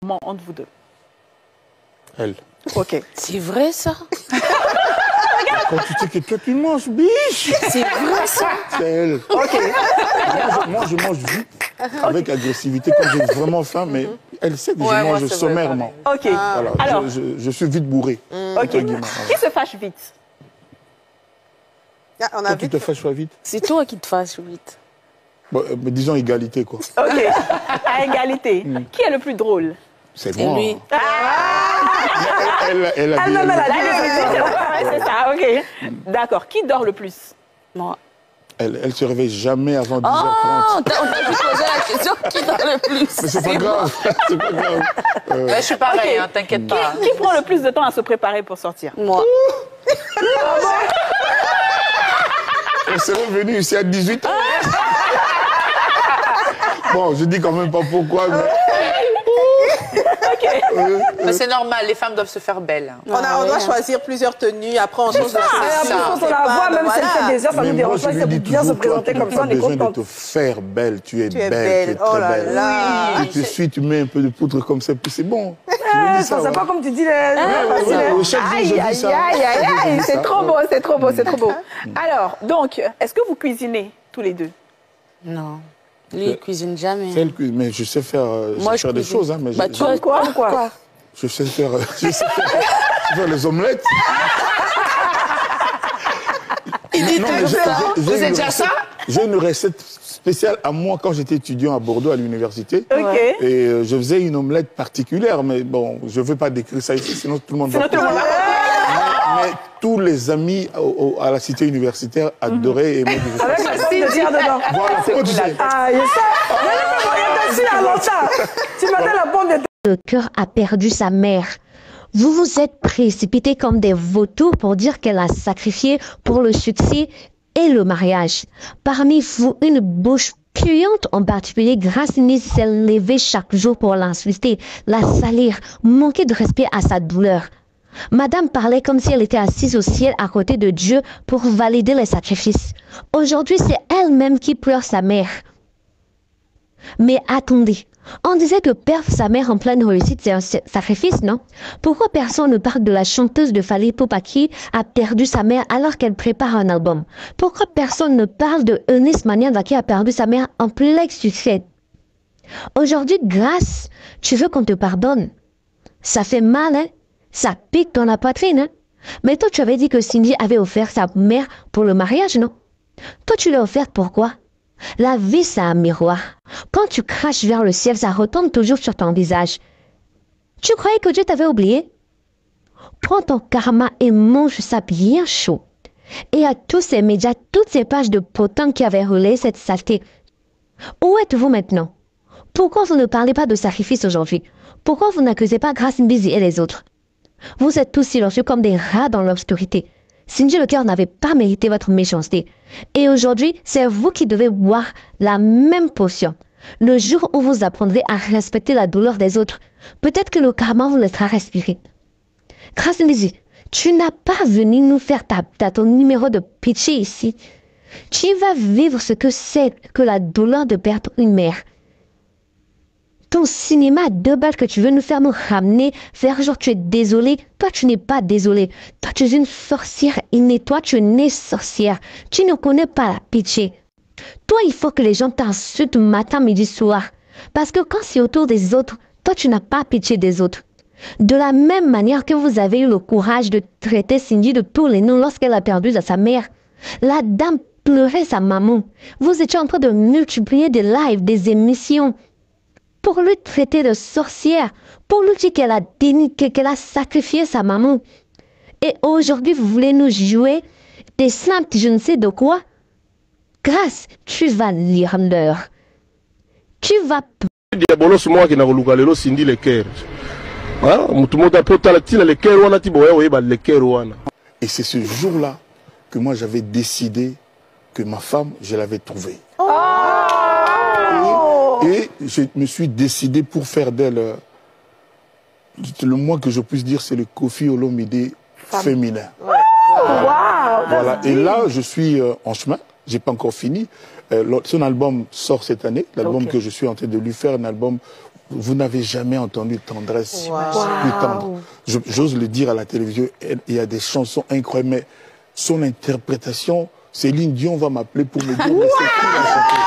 Entre vous deux. Elle. Ok. C'est vrai ça? Quand tu sais que toi tu manges, biche. C'est vrai ça? C'est elle. Ok. Moi je mange vite, avec agressivité quand j'ai vraiment faim, mais elle sait que je mange sommairement. Ok. Voilà, Alors, je suis vite bourré. ok. Qui se fâche vite? Quand tu te fâches pas vite. C'est toi qui te fâches vite. Bon, mais disons égalité quoi. Ok. À égalité. Qui est le plus drôle? C'est C'est moi. lui. Elle a dit. C'est ça, ok. D'accord. Qui dort le plus? Moi. Elle se réveille jamais avant 10h30. Oh, on t'a posé la question qui dort le plus. Mais c'est pas grave. C'est pas grave. Je suis pareil, hein, t'inquiète pas. Qui prend le plus de temps à se préparer pour sortir? Moi. Elle serait venue ici à 18h. Bon, je dis quand même pas pourquoi, mais... Mais c'est normal, les femmes doivent se faire belles. On doit choisir plusieurs tenues, après on change de Après, on la voit, même si elle fait des heures, ça nous dérange pas, ça vous bien se présenter comme ça, on est besoin de contente. te faire belle, tu es Tu es belle, tu es belle, oh très là belle. là. Tu te suis, tu mets un peu de poudre comme ça, puis c'est bon. C'est pas comme tu dis. Chaque jour, je dis ça. C'est trop beau, c'est trop beau, c'est trop beau. Alors, donc, est-ce que vous cuisinez tous les deux? Non. Lui, il cuisine jamais. Mais je sais faire, Moi, je des cuisine. choses. Hein, mais Bah, tu vois quoi? je sais faire les omelettes. Il dit tout ça. Vous êtes déjà ça? J'ai une recette spéciale à moi quand j'étais étudiant à Bordeaux à l'université. Ok. Et je faisais une omelette particulière, mais bon, je ne veux pas décrire ça ici, sinon tout le monde va comprendre. Mais tous les amis à la cité universitaire adoraient et m'ont dit... Avec la sauce de tir dedans. Voilà, comment tu sais? Ah, il y a ça. Tu m'attends la pomme de terre. Le cœur a perdu sa mère. Vous vous êtes précipités comme des vautours pour dire qu'elle a sacrifié pour le succès et le mariage. Parmi vous, une bouche puante en particulier, Gracini s'est levée chaque jour pour l'insulter, la salir, manquer de respect à sa douleur. Madame parlait comme si elle était assise au ciel à côté de Dieu pour valider les sacrifices. Aujourd'hui, c'est elle-même qui pleure sa mère. Mais attendez, on disait que perdre sa mère en pleine réussite, c'est un sacrifice, non? Pourquoi personne ne parle de la chanteuse de Fally Ipupa qui a perdu sa mère alors qu'elle prépare un album? Pourquoi personne ne parle de Eunice Manianda qui a perdu sa mère en plein succès? Aujourd'hui, Grâce, tu veux qu'on te pardonne? Ça fait mal, hein? Ça pique dans la poitrine, hein? Mais toi, tu avais dit que Cindy avait offert sa mère pour le mariage, non? Toi, tu l'as offerte pourquoi? La vie, c'est un miroir. Quand tu craches vers le ciel, ça retombe toujours sur ton visage. Tu croyais que Dieu t'avait oublié? Prends ton karma et mange ça bien chaud. Et à tous ces médias, toutes ces pages de potins qui avaient relayé cette saleté. Où êtes-vous maintenant? Pourquoi vous ne parlez pas de sacrifice aujourd'hui? Pourquoi vous n'accusez pas Gracini Busy et les autres? Vous êtes tous silencieux comme des rats dans l'obscurité. Cindy le cœur n'avait pas mérité votre méchanceté. Et aujourd'hui, c'est vous qui devez boire la même potion. Le jour où vous apprendrez à respecter la douleur des autres, peut-être que le karma vous laissera respirer. Gracini, tu n'as pas venu nous faire ton numéro de pitcher ici. Tu vas vivre ce que c'est que la douleur de perdre une mère. Ton cinéma à 2 balles que tu veux nous faire nous ramener, faire genre tu es désolé. Toi, tu n'es pas désolé. Toi, tu es une sorcière innée. Toi, tu es née sorcière. Tu ne connais pas la pitié. Toi, il faut que les gens t'insultent matin, midi, soir. Parce que quand c'est autour des autres, toi, tu n'as pas pitié des autres. De la même manière que vous avez eu le courage de traiter Cindy de tous les noms lorsqu'elle a perdu sa mère. La dame pleurait sa maman. Vous étiez en train de multiplier des lives, des émissions. Pour lui traiter de sorcière, pour lui dire qu'elle a sacrifié sa maman. Et aujourd'hui, vous voulez nous jouer des simples, je ne sais de quoi. Grâce, tu vas lire l'heure. Tu vas... Diabolos moi qui n'a pas le Cindy le cœur. Et c'est ce jour-là que moi j'avais décidé que ma femme, je l'avais trouvée. Et je me suis décidé pour faire d'elle, le moins que je puisse dire, c'est le Koffi Olomide féminin. Wow, voilà. Et là, je suis en chemin, j'ai pas encore fini. Son album sort cette année, l'album que je suis en train de lui faire, un album vous n'avez jamais entendu tendresse plus tendre. J'ose le dire à la télévision, il y a des chansons incroyables, mais son interprétation, Céline Dion va m'appeler pour me dire, mais c'est qui la chanteuse?